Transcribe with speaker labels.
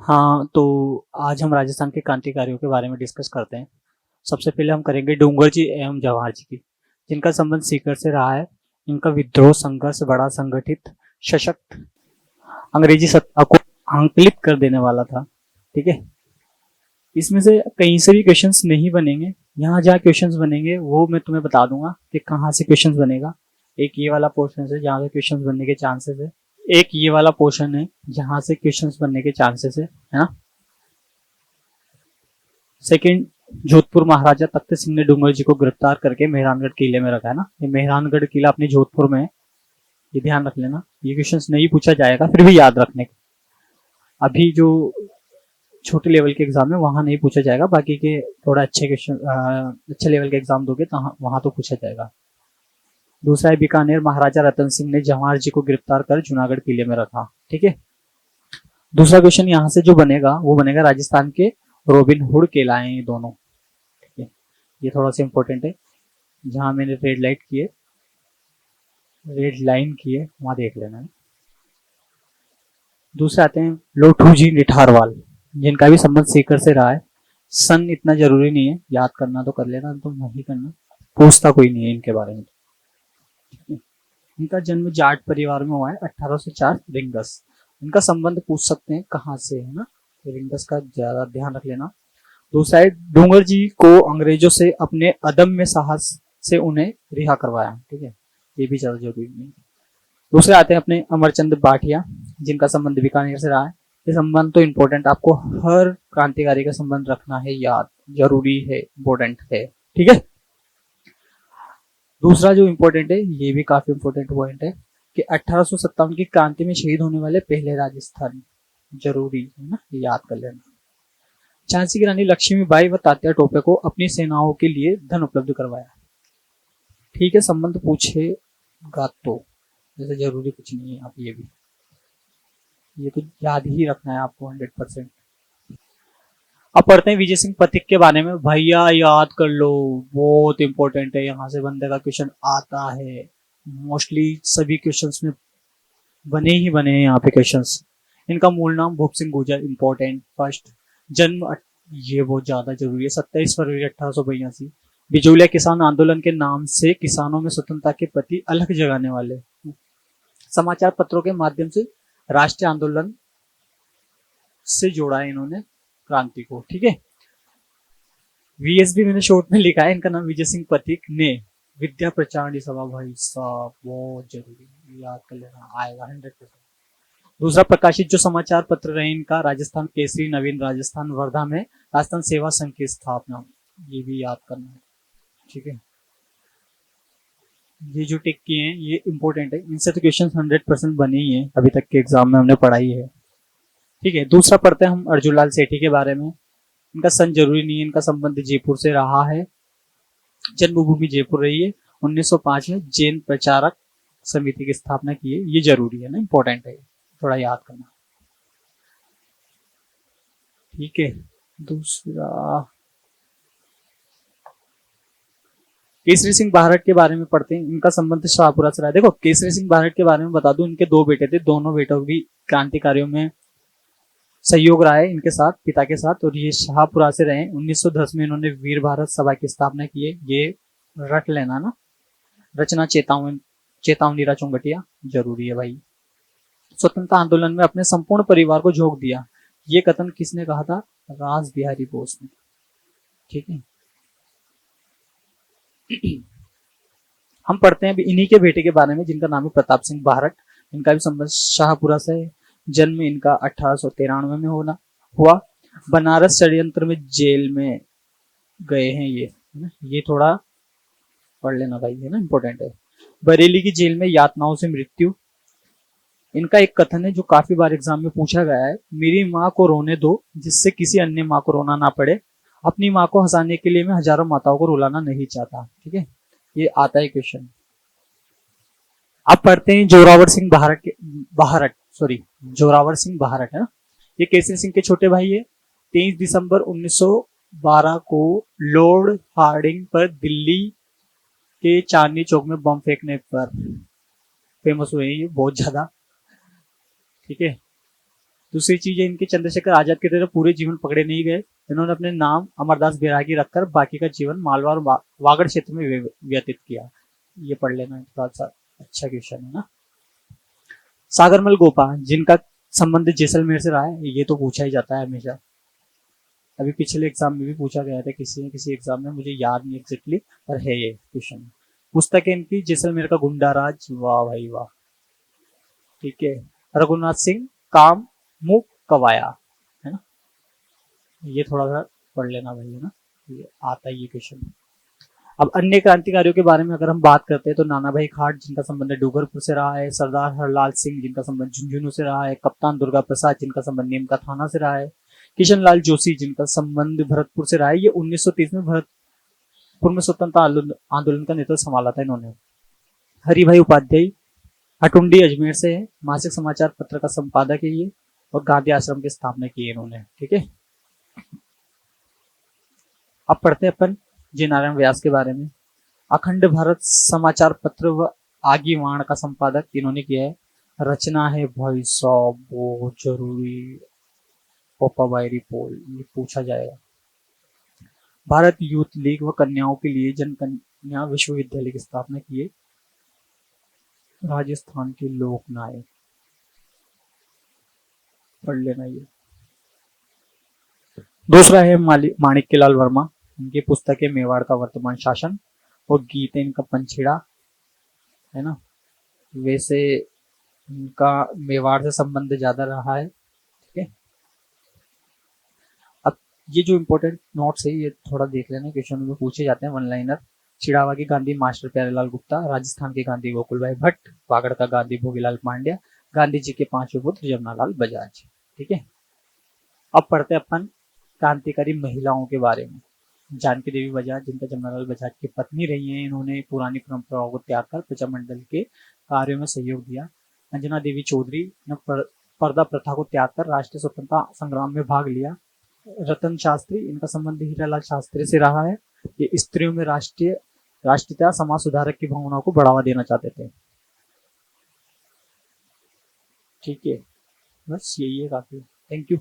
Speaker 1: हाँ, तो आज हम राजस्थान के क्रांतिकारियों के बारे में डिस्कस करते हैं। सबसे पहले हम करेंगे डूंगर जी एवं जवाहर जी की, जिनका संबंध सीकर से रहा है। इनका विद्रोह संघर्ष बड़ा संगठित, सशक्त, अंग्रेजी सत्ता को आंकलित कर देने वाला था। ठीक है, इसमें से कहीं से भी क्वेश्चंस नहीं बनेंगे। यहाँ जहाँ क्वेश्चंस बनेंगे वो मैं तुम्हें बता दूंगा कि कहाँ से क्वेश्चंस बनेगा। एक ये वाला पोर्शन है जहाँ से क्वेश्चंस बनने के चांसेस है, एक ये वाला पोर्शन है जहाँ से क्वेश्चंस बनने के चांसेस है ना। सेकंड, जोधपुर महाराजा तख्त सिंह ने डूंगर जी को गिरफ्तार करके मेहरानगढ़ किले में रखा है ना। ये मेहरानगढ़ किला अपने जोधपुर में है, ये ध्यान रख लेना। ये क्वेश्चन नहीं पूछा जाएगा, फिर भी याद रखने का। अभी जो छोटे लेवल के एग्जाम है वहां नहीं पूछा जाएगा, बाकी के थोड़ा अच्छे क्वेश्चन अच्छे लेवल के एग्जाम दोगे तो वहां तो पूछा जाएगा। दूसरा है बीकानेर महाराजा रतन सिंह ने जवाहर जी को गिरफ्तार कर जूनागढ़ किले में रखा। ठीक है, दूसरा क्वेश्चन यहाँ से जो बनेगा वो बनेगा राजस्थान के रॉबिन हुड कहलाए ये दोनों। ठीक है, ये थोड़ा सा इंपॉर्टेंट है। जहां मैंने रेड लाइन की है वहां देख लेना है। दूसरे आते हैं लोठू जी निठारवाल, जिनका भी संबंध सीकर से रहा है। सन इतना जरूरी नहीं है, याद करना तो कर लेना, तो नहीं करना, पूछता कोई नहीं है इनके बारे में। इनका जन्म जाट परिवार में हुआ है 1804 रिंगस। इनका संबंध पूछ सकते हैं कहाँ से, है ना, तो रिंगस का ज्यादा ध्यान रख लेना। दूसरा है डूंगर जी को अंग्रेजों से अपने अदम्य साहस से उन्हें रिहा करवाया। ठीक है, ये भी ज्यादा जरूरी नहीं। दूसरे आते हैं अपने अमरचंद बाठिया, जिनका संबंध बीकानेर से रहा है। ये संबंध तो इम्पोर्टेंट, आपको हर क्रांतिकारी का संबंध रखना है, याद जरूरी है, इम्पोर्टेंट है। ठीक है, दूसरा जो इम्पोर्टेंट है, ये भी काफी इम्पोर्टेंट पॉइंट है कि 1857 की क्रांति में शहीद होने वाले पहले राजस्थानी, जरूरी है ना, ये याद कर लेना। झांसी की रानी लक्ष्मीबाई व तात्या टोपे को अपनी सेनाओं के लिए धन उपलब्ध करवाया। ठीक है, संबंध पूछेगा तो जैसे जरूरी कुछ नहीं है, आप ये तो याद ही रखना है आपको 100%। अब पढ़ते हैं विजय सिंह पथिक के बारे में। भैया याद कर लो, बहुत इंपॉर्टेंट है, यहाँ से बंदे का क्वेश्चन आता है। मोस्टली सभी क्वेश्चंस में बने ही बने हैं यहाँ पे क्वेश्चंस। इनका मूल नाम भूप सिंह गुर्जर, इंपॉर्टेंट। फर्स्ट जन्म, ये बहुत ज्यादा जरूरी है, 27 फरवरी 1882। बिजोलिया किसान आंदोलन के नाम से किसानों में स्वतंत्रता के प्रति अलग जगाने वाले, समाचार पत्रों के माध्यम से राष्ट्रीय आंदोलन से जोड़ा है इन्होंने क्रांति को। ठीक है, वीएसबी मैंने शॉर्ट में लिखा है, इनका नाम विजय सिंह पथिक ने विद्या प्रचारणी सभा, भाई साहब बहुत जरूरी, याद कर लेना, आएगा 100%। दूसरा प्रकाशित जो समाचार पत्र रहे इनका, राजस्थान केसरी, नवीन राजस्थान, वर्धा में राजस्थान सेवा संघ की स्थापना, ये भी याद करना है। ठीक है, ये जो टिक किए हैं ये इंपॉर्टेंट है, इनसे तो क्वेश्चन 100% बने ही है, अभी तक के एग्जाम में हमने पढ़ाई है। ठीक है, दूसरा पढ़ते हैं हम अर्जुन लाल सेठी के बारे में। इनका सन जरूरी नहीं है, इनका संबंध जयपुर से रहा है, जन्मभूमि जयपुर रही है। 1905 में जैन प्रचारक समिति की स्थापना की है, ये जरूरी है ना, इंपॉर्टेंट है, थोड़ा याद करना। ठीक है, दूसरा केसरी सिंह बाहरट के बारे में पढ़ते हैं। इनका संबंध शाहपुरा से रहा है। देखो केसरी सिंह बाहरट के बारे में बता दूं, इनके दो बेटे थे, दोनों बेटों भी क्रांतिकारियों में सहयोग रहा है इनके साथ, पिता के साथ, और ये शाहपुरा से रहे। 1910 में इन्होंने वीर भारत सभा की स्थापना की है, ये रट लेना ना। रचना चेतावनी चौंगटिया, जरूरी है भाई। स्वतंत्रता आंदोलन में अपने संपूर्ण परिवार को झोंक दिया, ये कथन किसने कहा था? रास बिहारी बोस ने। ठीक है, हम पढ़ते हैं अभी इन्हीं के बेटे के बारे में, जिनका नाम है प्रताप सिंह बाहरट। इनका भी संबंध शाहपुरा से है। जन्म इनका 1893 में हुआ। बनारस षड्यंत्र में जेल में गए हैं ये थोड़ा पढ़ लेना भाई, है ना, इंपॉर्टेंट है। बरेली की जेल में यातनाओं से मृत्यु। इनका एक कथन है जो काफी बार एग्जाम में पूछा गया है, मेरी माँ को रोने दो जिससे किसी अन्य माँ को रोना ना पड़े, अपनी माँ को हंसाने के लिए मैं हजारों माताओं को रुलाना नहीं चाहता। ठीक है, ये आता है क्वेश्चन। अब पढ़ते हैं जोरावर सिंह बाहरट है ना, ये केसरी सिंह के छोटे भाई है। 23 दिसंबर 1912 को लॉर्ड हार्डिंग पर दिल्ली के चांदनी चौक में बम फेंकने पर फेमस हुए हैं ये बहुत ज्यादा। ठीक है, दूसरी चीज है, इनके चंद्रशेखर आजाद की तरह पूरे जीवन पकड़े नहीं गए। इन्होंने अपने नाम अमरदास बैरागी रखकर बाकी का जीवन मालवा और वागड़ क्षेत्र में व्यतीत किया। ये पढ़ लेना, थोड़ा सा अच्छा क्वेश्चन है ना। सागरमल गोपा, जिनका संबंध जैसलमेर से रहा है, ये तो पूछा ही जाता है हमेशा। अभी पिछले एग्जाम में भी पूछा गया था किसी न किसी एग्जाम में, मुझे याद नहीं एग्जैक्टली, पर है ये क्वेश्चन। पुस्तक है इनकी जैसलमेर का गुंडा राज, वाह भाई वाह। ठीक है, रघुनाथ सिंह काम मुख कवाया, है ना, ये थोड़ा सा पढ़ लेना भाई, है ना, ये आता है ये क्वेश्चन। अब अन्य क्रांतिकारियों के बारे में अगर हम बात करते हैं तो नाना भाई खाट, जिनका संबंध डूंगरपुर से रहा है, सरदार हरलाल सिंह, जिनका संबंध झुंझुनू से रहा है, कप्तान दुर्गा प्रसाद, जिनका संबंध नीमका थाना से रहा है, किशन लाल जोशी, जिनका संबंध भरतपुर से रहा है, ये 1930 में भरतपुर में स्वतंत्रता आंदोलन का नेतृत्व संभाला था इन्होंने। हरिभाई उपाध्याय हटुंडी अजमेर से है, मासिक समाचार पत्र का संपादक है ये, और गांधी आश्रम की स्थापना की है इन्होंने। ठीक है, अब पढ़ते हैं अपन जी नारायण व्यास के बारे में। अखंड भारत समाचार पत्र व आगीवाण का संपादक इन्होंने किया है। रचना है भाई साहब बहुत जरूरी, पोपाबाई पोल, ये पूछा जाएगा। भारत यूथ लीग व कन्याओं के लिए जनकन्या विश्वविद्यालय की स्थापना की है। राजस्थान के लोकनायक, पढ़ लेना ये। दूसरा है माणिक्यलाल वर्मा, इनकी पुस्तक है मेवाड़ का वर्तमान शासन, और गीत है इनका पंछेड़ा, है ना। वैसे इनका मेवाड़ से संबंध ज्यादा रहा है। ठीक है, अब ये जो इम्पोर्टेंट नोट्स है ये थोड़ा देख लेना, क्वेश्चन में पूछे जाते हैं वन लाइनर। चिड़ावा की गांधी मास्टर प्यारेलाल गुप्ता, राजस्थान के गांधी गोकुल भाई भट्ट, वागड़ का गांधी भोगीलाल पांड्या, गांधी जी के पांचवें पुत्र जमनालाल बजाज। ठीक है, अब पढ़ते अपन क्रांतिकारी महिलाओं के बारे में। जानकी देवी बजाज, जिनका जमनालाल बजाज की पत्नी रही हैं, इन्होंने पुरानी परंपराओं को त्याग कर प्रजामंडल के कार्यों में सहयोग दिया। अंजना देवी चौधरी ने पर्दा प्रथा को त्याग कर राष्ट्रीय स्वतंत्रता संग्राम में भाग लिया। रतन शास्त्री, इनका संबंध हीरालाल शास्त्री से रहा है, ये स्त्रियों में राष्ट्रीयता समाज सुधारक की भावनाओं को बढ़ावा देना चाहते थे। ठीक है, बस यही है काफी। Thank you.